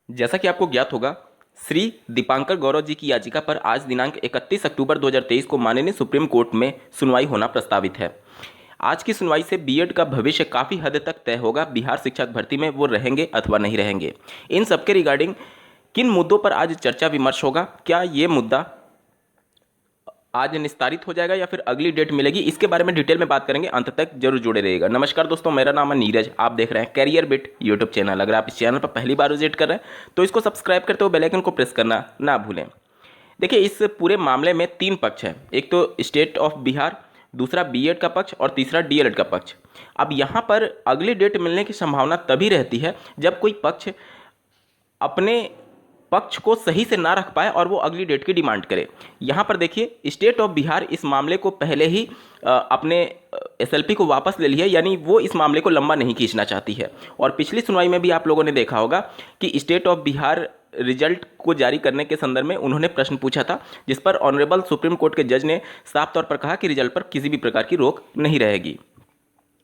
जैसा कि आपको ज्ञात होगा, श्री दीपांकर गौरव जी की याचिका पर आज दिनांक 31 अक्टूबर 2023 को माननीय सुप्रीम कोर्ट में सुनवाई होना प्रस्तावित है। आज की सुनवाई से बीएड का भविष्य काफ़ी हद तक तय होगा। बिहार शिक्षक भर्ती में वो रहेंगे अथवा नहीं रहेंगे। इन सबके रिगार्डिंग किन मुद्दों पर आज चर्चा विमर्श होगा, क्या ये मुद्दा आज निस्तारित हो जाएगा या फिर अगली डेट मिलेगी, इसके बारे में डिटेल में बात करेंगे। अंत तक जरूर जुड़े रहिएगा। नमस्कार दोस्तों, मेरा नाम है नीरज। आप देख रहे हैं कैरियर बिट यूट्यूब चैनल। अगर आप इस चैनल पर पहली बार विजिट कर रहे हैं तो इसको सब्सक्राइब करते हुए बेल आइकन को प्रेस करना ना भूलें। देखिए, इस पूरे मामले में 3 पक्ष हैं। एक तो स्टेट ऑफ बिहार, दूसरा बीएड का पक्ष और तीसरा डीएलएड का पक्ष। अब यहाँ पर अगली डेट मिलने की संभावना तभी रहती है जब कोई पक्ष अपने पक्ष को सही से ना रख पाए और वो अगली डेट की डिमांड करे। यहाँ पर देखिए, स्टेट ऑफ बिहार इस मामले को पहले ही अपने एसएलपी को वापस ले लिया, यानी वो इस मामले को लंबा नहीं खींचना चाहती है। और पिछली सुनवाई में भी आप लोगों ने देखा होगा कि स्टेट ऑफ बिहार रिजल्ट को जारी करने के संदर्भ में उन्होंने प्रश्न पूछा था, जिस पर ऑनरेबल सुप्रीम कोर्ट के जज ने साफ तौर पर कहा कि रिजल्ट पर किसी भी प्रकार की रोक नहीं रहेगी।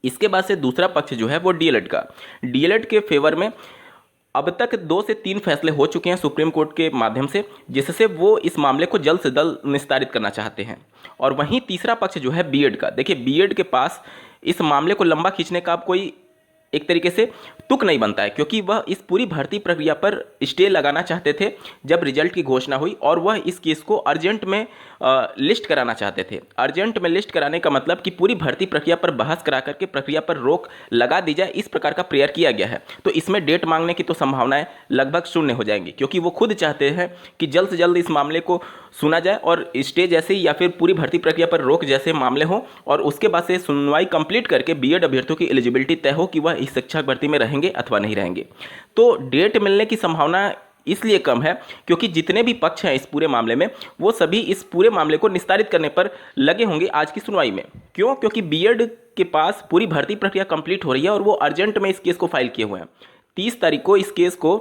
इसके बाद से दूसरा पक्ष जो है वो डीएलएड का। डीएलएड के फेवर में अब तक 2 से 3 फैसले हो चुके हैं सुप्रीम कोर्ट के माध्यम से, जिससे वो इस मामले को जल्द से जल्द निस्तारित करना चाहते हैं। और वहीं तीसरा पक्ष जो है बीएड का। देखिए, बीएड के पास इस मामले को लंबा खींचने का अब कोई एक तरीके से तुक नहीं बनता है, क्योंकि वह इस पूरी भर्ती प्रक्रिया पर स्टे लगाना चाहते थे जब रिजल्ट की घोषणा हुई, और वह इस केस को अर्जेंट में लिस्ट कराना चाहते थे। अर्जेंट में लिस्ट कराने का मतलब कि पूरी भर्ती प्रक्रिया पर बहस करा करके प्रक्रिया पर रोक लगा दी जाए, इस प्रकार का प्रेयर किया गया है। तो इसमें डेट मांगने की तो संभावनाएं लगभग शून्य हो जाएंगी, क्योंकि वो खुद चाहते हैं कि जल्द से जल्द इस मामले को सुना जाए और स्टे जैसे या फिर पूरी भर्ती प्रक्रिया पर रोक जैसे मामले हो, और उसके बाद से सुनवाई कंप्लीट करके बीएड अभ्यर्थियों की एलिजिबिलिटी तय हो कि वह इस शिक्षक भर्ती में रहेंगे अथवा नहीं रहेंगे। तो डेट मिलने की संभावना इसलिए कम है क्योंकि जितने भी पक्ष हैं इस पूरे मामले में, वो सभी इस पूरे मामले को निस्तारित करने पर लगे होंगे आज की सुनवाई में। क्यों? क्योंकि बीएड के पास पूरी भर्ती प्रक्रिया कंप्लीट हो रही है और वो अर्जेंट में इस केस को फाइल किए हुए हैं। 30 तारीख को इस केस को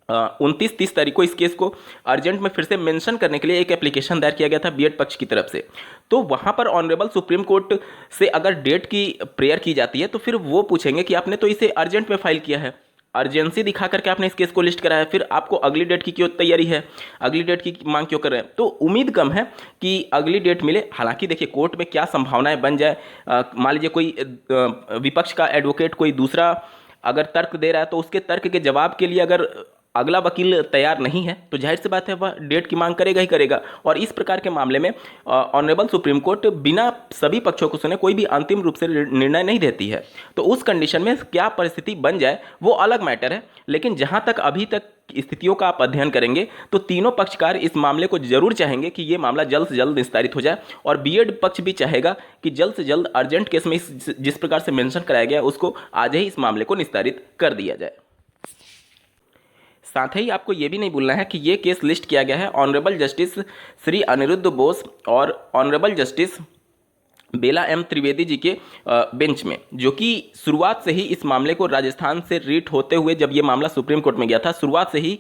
29-30 तारीख को इस केस को अर्जेंट में फिर से मेंशन करने के लिए एक एप्लीकेशन दायर किया गया था बीएड पक्ष की तरफ से। तो वहां पर ऑनरेबल सुप्रीम कोर्ट से अगर डेट की प्रेयर की जाती है तो फिर वो पूछेंगे कि आपने तो इसे अर्जेंट में फाइल किया है, अर्जेंसी दिखा करके आपने इस केस को लिस्ट कराया, फिर आपको अगली डेट की क्यों तैयारी है, अगली डेट की मांग क्यों कर रहे हैं? तो उम्मीद कम है कि अगली डेट मिले। हालांकि देखिए, कोर्ट में क्या संभावनाएं बन जाए। मान लीजिए कोई विपक्ष का एडवोकेट कोई दूसरा अगर तर्क दे रहा है, तो उसके तर्क के जवाब के लिए अगर अगला वकील तैयार नहीं है तो जाहिर सी बात है वह डेट की मांग करेगा ही करेगा। और इस प्रकार के मामले में ऑनरेबल सुप्रीम कोर्ट बिना सभी पक्षों को सुने कोई भी अंतिम रूप से निर्णय नहीं देती है। तो उस कंडीशन में क्या परिस्थिति बन जाए वो अलग मैटर है, लेकिन जहां तक अभी तक स्थितियों का आप अध्ययन करेंगे तो तीनों पक्षकार इस मामले को जरूर चाहेंगे कि ये मामला जल्द से जल्द निस्तारित हो जाए, और बीएड पक्ष भी चाहेगा कि जल्द से जल्द अर्जेंट केस में जिस प्रकार से मेंशन कराया गया उसको आज ही इस मामले को निस्तारित कर दिया जाए। साथ ही आपको यह भी नहीं भूलना है कि ये केस लिस्ट किया गया है ऑनरेबल जस्टिस श्री अनिरुद्ध बोस और ऑनरेबल जस्टिस बेला एम त्रिवेदी जी के बेंच में, जो कि शुरुआत से ही इस मामले को राजस्थान से रीट होते हुए जब ये मामला सुप्रीम कोर्ट में गया था, शुरुआत से ही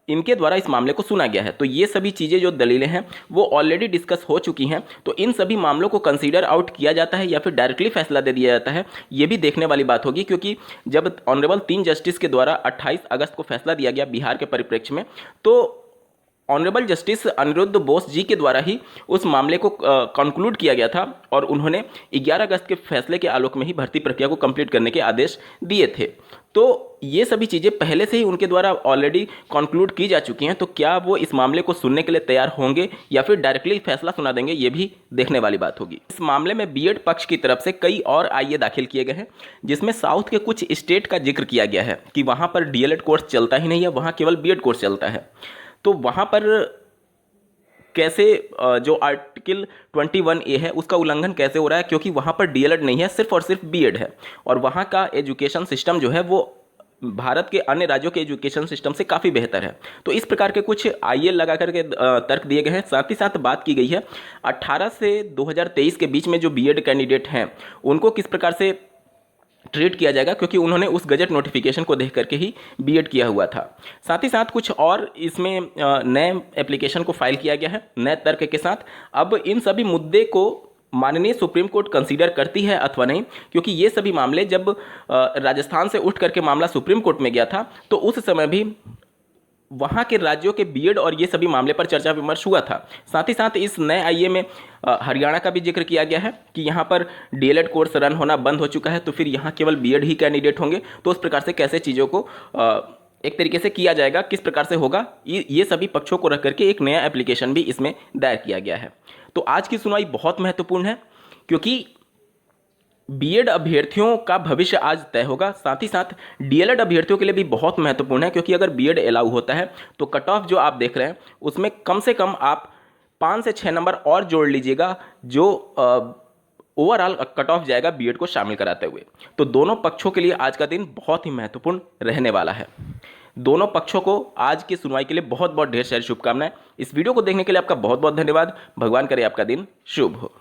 इनके द्वारा इस मामले को सुना गया है। तो ये सभी चीज़ें जो दलीलें हैं वो ऑलरेडी डिस्कस हो चुकी हैं। तो इन सभी मामलों को कंसीडर आउट किया जाता है या फिर डायरेक्टली फैसला दे दिया जाता है, ये भी देखने वाली बात होगी। क्योंकि जब ऑनरेबल 3 जस्टिस के द्वारा 28 अगस्त को फैसला दिया गया बिहार के परिप्रेक्ष्य में, तो ऑनरेबल जस्टिस अनिरुद्ध बोस जी के द्वारा ही उस मामले को कंक्लूड किया गया था, और उन्होंने 11 अगस्त के फैसले के आलोक में ही भर्ती प्रक्रिया को कंप्लीट करने के आदेश दिए थे। तो ये सभी चीज़ें पहले से ही उनके द्वारा ऑलरेडी कंक्लूड की जा चुकी हैं। तो क्या वो इस मामले को सुनने के लिए तैयार होंगे या फिर डायरेक्टली फैसला सुना देंगे, ये भी देखने वाली बात होगी। इस मामले में बीएड पक्ष की तरफ से कई और आईए दाखिल किए गए हैं, जिसमें साउथ के कुछ स्टेट का जिक्र किया गया है कि वहाँ पर डीएलएड कोर्स चलता ही नहीं है, वहाँ केवल बीएड कोर्स चलता है। तो वहाँ पर कैसे जो आर्टिकल 21A है उसका उल्लंघन कैसे हो रहा है, क्योंकि वहाँ पर डीएलएड नहीं है, सिर्फ और सिर्फ बीएड है। और वहाँ का एजुकेशन सिस्टम जो है वो भारत के अन्य राज्यों के एजुकेशन सिस्टम से काफ़ी बेहतर है। तो इस प्रकार के कुछ आईए लगा करके तर्क दिए गए हैं। साथ ही साथ बात की गई है 18 से 2023 के बीच में जो बीएड कैंडिडेट हैं उनको किस प्रकार से ट्रीट किया जाएगा, क्योंकि उन्होंने उस गजट नोटिफिकेशन को देख करके ही बीएड किया हुआ था। साथ ही साथ कुछ और इसमें नए एप्लीकेशन को फाइल किया गया है नए तर्क के साथ। अब इन सभी मुद्दे को माननीय सुप्रीम कोर्ट कंसीडर करती है अथवा नहीं, क्योंकि ये सभी मामले जब राजस्थान से उठ करके मामला सुप्रीम कोर्ट में गया था तो उस समय भी वहाँ के राज्यों के बीएड और ये सभी मामले पर चर्चा विमर्श हुआ था। साथ ही साथ इस नए आईए में हरियाणा का भी जिक्र किया गया है कि यहाँ पर डीएलएड कोर्स रन होना बंद हो चुका है, तो फिर यहाँ केवल बीएड ही कैंडिडेट होंगे। तो उस प्रकार से कैसे चीज़ों को एक तरीके से किया जाएगा, किस प्रकार से होगा, ये सभी पक्षों को रख करके एक नया एप्लीकेशन भी इसमें दायर किया गया है। तो आज की सुनवाई बहुत महत्वपूर्ण है, क्योंकि बीएड अभ्यर्थियों का भविष्य आज तय होगा। साथ ही साथ डीएलएड अभ्यर्थियों के लिए भी बहुत महत्वपूर्ण है, क्योंकि अगर बीएड अलाउ होता है तो कट ऑफ जो आप देख रहे हैं उसमें कम से कम आप 5 से 6 नंबर और जोड़ लीजिएगा, जो ओवरऑल कट ऑफ जाएगा बीएड को शामिल कराते हुए। तो दोनों पक्षों के लिए आज का दिन बहुत ही महत्वपूर्ण रहने वाला है। दोनों पक्षों को आज की सुनवाई के लिए बहुत बहुत ढेर सारी शुभकामनाएं। इस वीडियो को देखने के लिए आपका बहुत बहुत धन्यवाद। भगवान करे आपका दिन शुभ हो।